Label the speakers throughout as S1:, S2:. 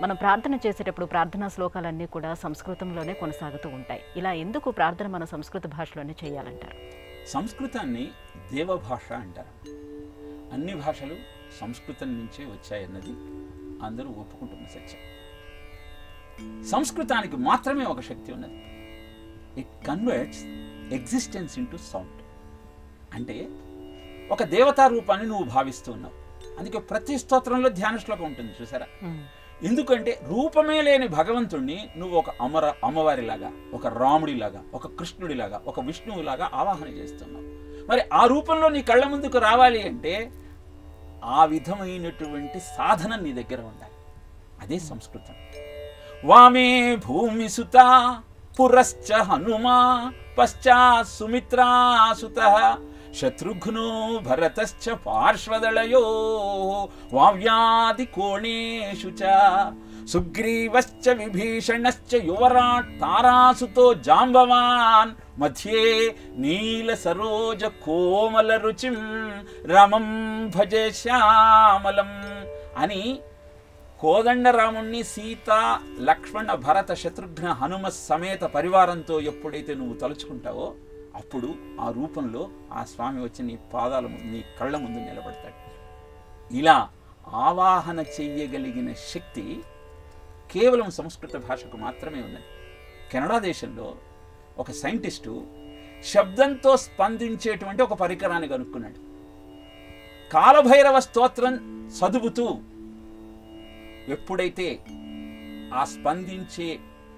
S1: మనం ప్రార్థన చేసేటప్పుడు ప్రార్థనా శ్లోకాలన్నీ కూడా సంస్కృతంలోనే కొనసాగుతూ ఉంటాయి. ఇలా ఎందుకు ప్రార్థన మన సంస్కృత భాషలోనే చేయాలంటారు?
S2: సంస్కృతాన్ని దేవభాష అంటారు. అన్ని భాషలు సంస్కృతం నుంచే వచ్చాయన్నది అందరూ ఒప్పుకుంటున్న సత్యం. సంస్కృతానికి మాత్రమే ఒక శక్తి ఉన్నది. It converts existence into sound. అంటే ఒక దేవతా రూపాన్ని నువ్వు భావిస్తూ ఉన్నావు. అందుకే ప్రతి స్తోత్రంలో ధ్యాన శ్లోకం ఉంటుంది, చూసారా? ఎందుకంటే రూపమే లేని భగవంతుణ్ణి నువ్వు ఒక అమ్మవారిలాగా, ఒక రాముడిలాగా, ఒక కృష్ణుడిలాగా, ఒక విష్ణువులాగా ఆవాహన చేస్తున్నావు. మరి ఆ రూపంలో నీ కళ్ళ ముందుకు రావాలి అంటే ఆ విధమైనటువంటి సాధన నీ దగ్గర ఉండాలి. అదే సంస్కృతం. వామే భూమి సుత పురశ్చ హనుమా పశ్చా సుమిత్రా సుత శత్రుఘ్నో భరతశ్చ పార్శ్వదళయో వావ్యాది కోణేషు చ సుగ్రీవశ్చ విభీషణశ్చ యువరాట్ తారాసుతో జాంబవాన్ మధ్యే నీల సరోజ కోమల రుచిం రమం భజే శ్యామలం అని కోదండరాముణ్ణి సీత లక్ష్మణ భరత శత్రుఘ్న హనుమ సమేత పరివారంతో ఎప్పుడైతే నువ్వు తలుచుకుంటావో అప్పుడు ఆ రూపంలో ఆ స్వామి వచ్చి నీ పాదాల ముందు, నీ కళ్ళ ముందు నిలబడతాడు. ఇలా ఆవాహన చెయ్యగలిగిన శక్తి కేవలం సంస్కృత భాషకు మాత్రమే ఉన్నది. కెనడా దేశంలో ఒక సైంటిస్టు శబ్దంతో స్పందించేటువంటి ఒక పరికరాన్ని కనుక్కున్నాడు. కాలభైరవ స్తోత్రం చదువుతూ ఎప్పుడైతే ఆ స్పందించే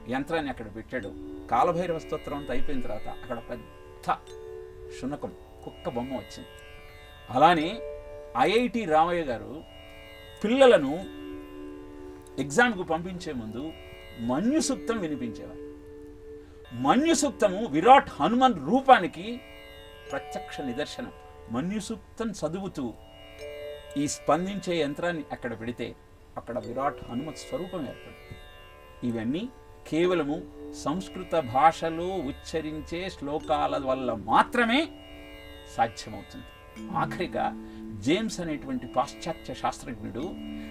S2: యంత్రాన్ని అక్కడ పెట్టాడో, కాలభైరవ స్తోత్రం అంతా అయిపోయిన తర్వాత అక్కడ పెద్ద శునకం, కుక్క బొమ్మ వచ్చింది. అలానే ఐఐటి రామయ్య గారు పిల్లలను ఎగ్జామ్కు పంపించే ముందు మన్యు సూక్తం వినిపించేవారు. మన్యు సూక్తము విరాట్ హనుమన్ రూపానికి ప్రత్యక్ష నిదర్శనం. మన్యు సూక్తం చదువుతూ ఈ స్పందించే యంత్రాన్ని అక్కడ పెడితే అక్కడ విరాట్ హనుమత్ స్వరూపం ఏర్పడింది. ఇవన్నీ కేవలము సంస్కృత భాషలో ఉచ్చరించే శ్లోకాల వల్ల మాత్రమే సాధ్యమవుతుంది. ఆఖరిగా జేమ్స్ అనేటువంటి పాశ్చాత్య శాస్త్రజ్ఞుడు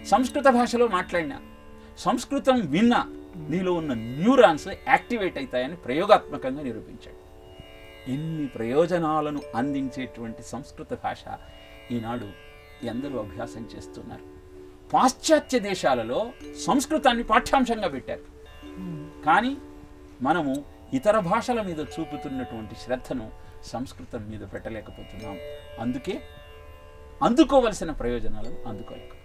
S2: సంస్కృత భాషలో మాట్లాడిన, సంస్కృతం విన్న నీలో ఉన్న న్యూరాన్స్ యాక్టివేట్ అవుతాయని ప్రయోగాత్మకంగా నిరూపించాడు. ఇన్ని ప్రయోజనాలను అందించేటువంటి సంస్కృత భాష ఈనాడు ఎందరూ అభ్యాసం చేస్తున్నారు. పాశ్చాత్య దేశాలలో సంస్కృతాన్ని పాఠ్యాంశంగా పెట్టారు. కానీ మనము ఇతర భాషల మీద చూపుతున్నటువంటి శ్రద్ధను సంస్కృతం మీద పెట్టలేకపోతున్నాం. అందుకే అందుకోవలసిన ప్రయోజనాలను అందుకోలేకపోతున్నాం.